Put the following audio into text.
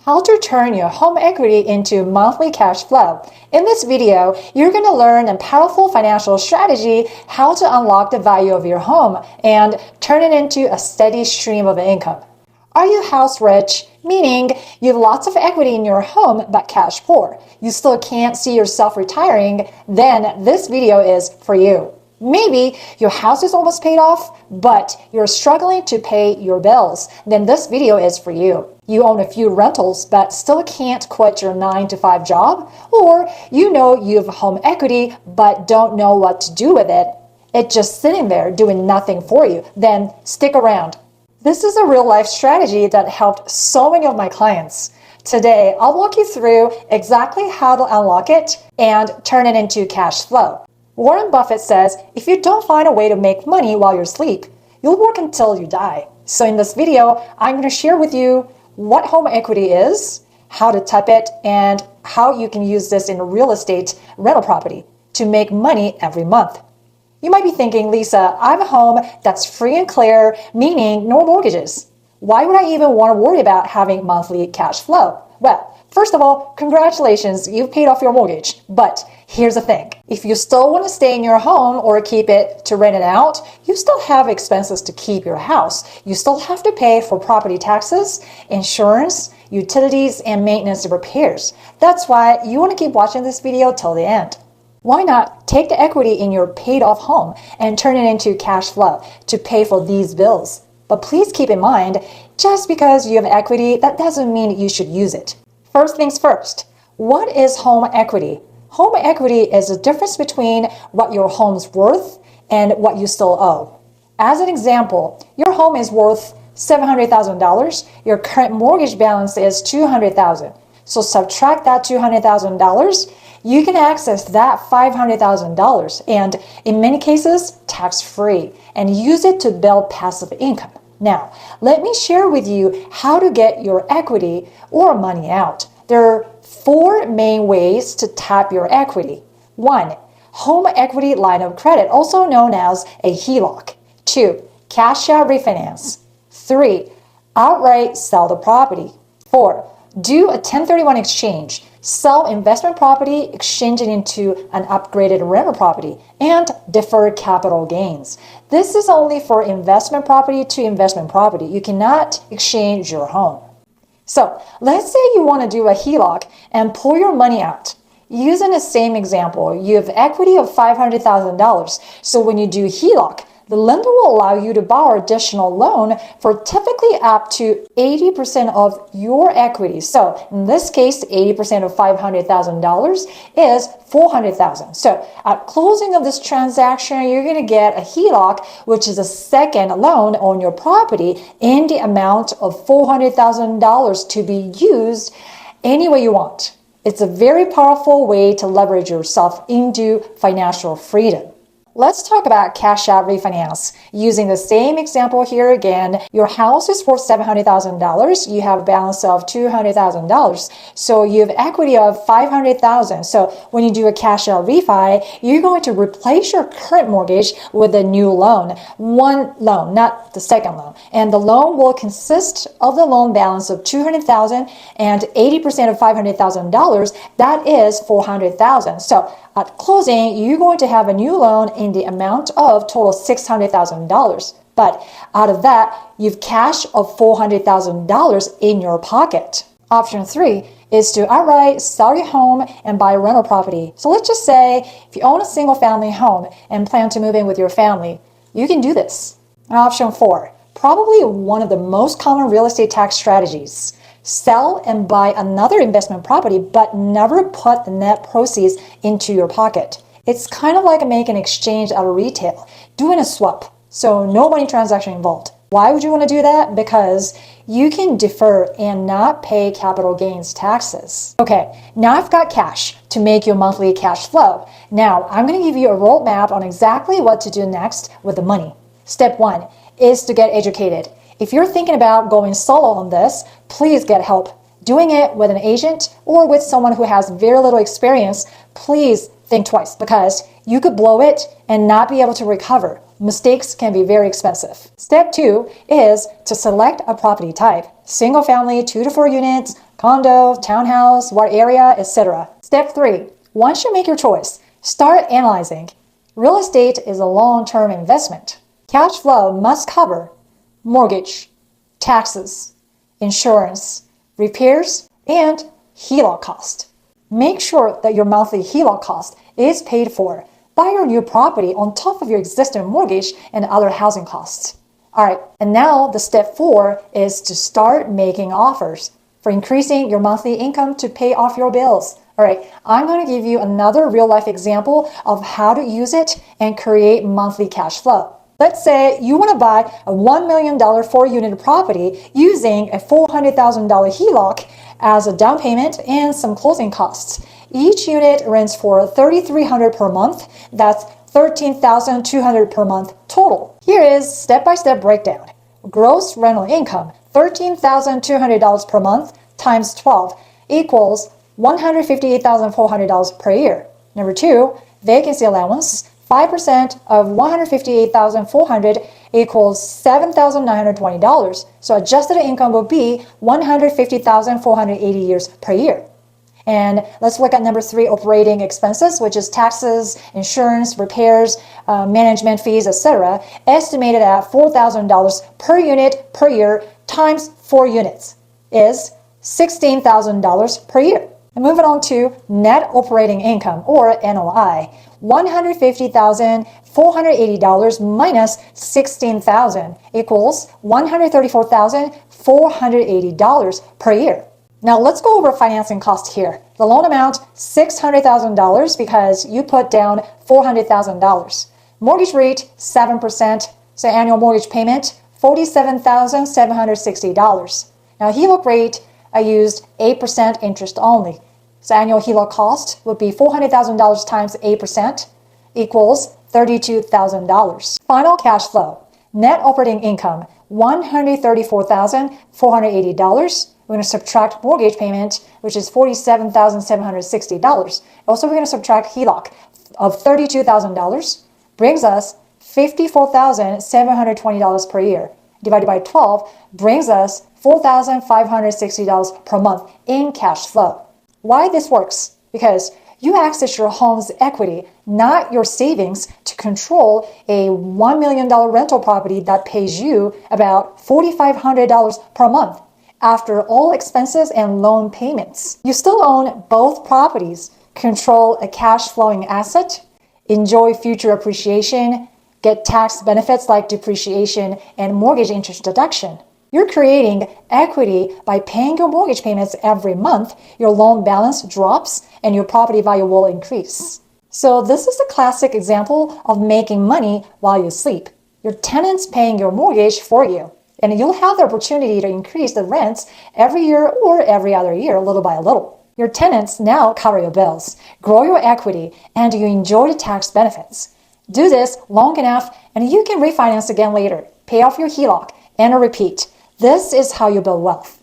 How to turn your home equity into monthly cash flow. In this video, you're going to learn a powerful financial strategy, how to unlock the value of your home and turn it into a steady stream of income. Are you house rich? Meaning you have lots of equity in your home but cash poor. You still can't see yourself retiring? Then this video is for you. Maybe your house is almost paid off, but you're struggling to pay your bills. Then this video is for you. You own a few rentals, but still can't quit your 9-to-5 job. Or you know you have home equity, but don't know what to do with it. It's just sitting there doing nothing for you. Then stick around. This is a real life strategy that helped so many of my clients. Today, I'll walk you through exactly how to unlock it and turn it into cash flow. Warren Buffett says, if you don't find a way to make money while you're asleep, you'll work until you die. So in this video, I'm going to share with you what home equity is, how to tap it, and how you can use this in real estate rental property to make money every month. You might be thinking, Lisa, I have a home that's free and clear, meaning no mortgages. Why would I even want to worry about having monthly cash flow? Well, first of all, congratulations, you've paid off your mortgage. But here's the thing. If you still want to stay in your home or keep it to rent it out, you still have expenses to keep your house. You still have to pay for property taxes, insurance, utilities, and maintenance and repairs. That's why you want to keep watching this video till the end. Why not take the equity in your paid off home and turn it into cash flow to pay for these bills? But please keep in mind, just because you have equity, that doesn't mean you should use it. First things first, what is home equity? Home equity is the difference between what your home's worth and what you still owe. As an example, your home is worth $700,000. Your current mortgage balance is $200,000. So subtract that $200,000, you can access that $500,000 and in many cases, tax-free and use it to build passive income. Now, let me share with you how to get your equity or money out. There are 4 main ways to tap your equity. 1. Home equity line of credit, also known as a HELOC. 2. Cash out refinance. 3. Outright sell the property. 4. Do a 1031 exchange. Sell investment property, exchange it into an upgraded rental property, and defer capital gains. This is only for investment property to investment property. You cannot exchange your home. So let's say you want to do a HELOC and pull your money out. Using the same example, you have equity of $500,000. So when you do HELOC, the lender will allow you to borrow additional loan for typically up to 80% of your equity. So in this case, 80% of $500,000 is $400,000. So at closing of this transaction, you're going to get a HELOC, which is a second loan on your property in the amount of $400,000 to be used any way you want. It's a very powerful way to leverage yourself into financial freedom. Let's talk about cash out refinance. Using the same example here again, your house is worth $700,000. You have a balance of $200,000. So you have equity of $500,000. So when you do a cash out refi, you're going to replace your current mortgage with a new loan. One loan, not the second loan. And the loan will consist of the loan balance of $200,000 and 80% of $500,000. That is $400,000. So at closing, you're going to have a new loan in the amount of total $600,000. But out of that, you've cash of $400,000 in your pocket. Option 3 is to outright sell your home and buy a rental property. So let's just say if you own a single family home and plan to move in with your family, you can do this. And option 4, probably one of the most common real estate tax strategies. Sell and buy another investment property, but never put the net proceeds into your pocket. It's kind of like making an exchange out of retail, doing a swap. So no money transaction involved. Why would you want to do that? Because you can defer and not pay capital gains taxes. Okay, now I've got cash to make your monthly cash flow. Now I'm going to give you a roadmap on exactly what to do next with the money. Step 1 is to get educated. If you're thinking about going solo on this, please get help. Doing it with an agent or with someone who has very little experience, please think twice because you could blow it and not be able to recover. Mistakes can be very expensive. Step 2 is to select a property type. Single family, 2 to 4 units, condo, townhouse, what area, etc. Step 3. Once you make your choice, start analyzing. Real estate is a long-term investment. Cash flow must cover mortgage, taxes, insurance, repairs, and HELOC cost. Make sure that your monthly HELOC cost is paid for by your new property on top of your existing mortgage and other housing costs. Alright, and now the step 4 is to start making offers for increasing your monthly income to pay off your bills. Alright, I'm going to give you another real-life example of how to use it and create monthly cash flow. Let's say you want to buy a $1 million 4-unit property using a $400,000 HELOC as a down payment and some closing costs. Each unit rents for $3,300 per month. That's $13,200 per month total. Here is step-by-step breakdown. Gross rental income, $13,200 per month times 12 equals $158,400 per year. Number 2, vacancy allowance, 5% of $158,400 equals $7,920. So adjusted income will be $150,480 per year. And let's look at number 3, operating expenses, which is taxes, insurance, repairs, management fees, etc. Estimated at $4,000 per unit per year times 4 units is $16,000 per year. And moving on to net operating income, or NOI, $150,480 minus $16,000 equals $134,480 per year. Now let's go over financing cost here. The loan amount, $600,000 because you put down $400,000. Mortgage rate, 7%, so annual mortgage payment, $47,760. Now HELOC rate, I used 8% interest only. So annual HELOC cost would be $400,000 times 8% equals $32,000. Final cash flow. Net operating income, $134,480. We're going to subtract mortgage payment, which is $47,760. Also, we're going to subtract HELOC of $32,000, brings us $54,720 per year. Divided by 12 brings us $4,560 per month in cash flow. Why this works? Because you access your home's equity, not your savings, to control a $1 million rental property that pays you about $4,500 per month after all expenses and loan payments. You still own both properties, control a cash flowing asset, enjoy future appreciation, get tax benefits like depreciation and mortgage interest deduction. You're creating equity by paying your mortgage payments every month. Your loan balance drops and your property value will increase. So this is a classic example of making money while you sleep. Your tenant's paying your mortgage for you, and you'll have the opportunity to increase the rents every year or every other year, little by little. Your tenants now cover your bills, grow your equity, and you enjoy the tax benefits. Do this long enough and you can refinance again later, pay off your HELOC, and repeat. This is how you build wealth.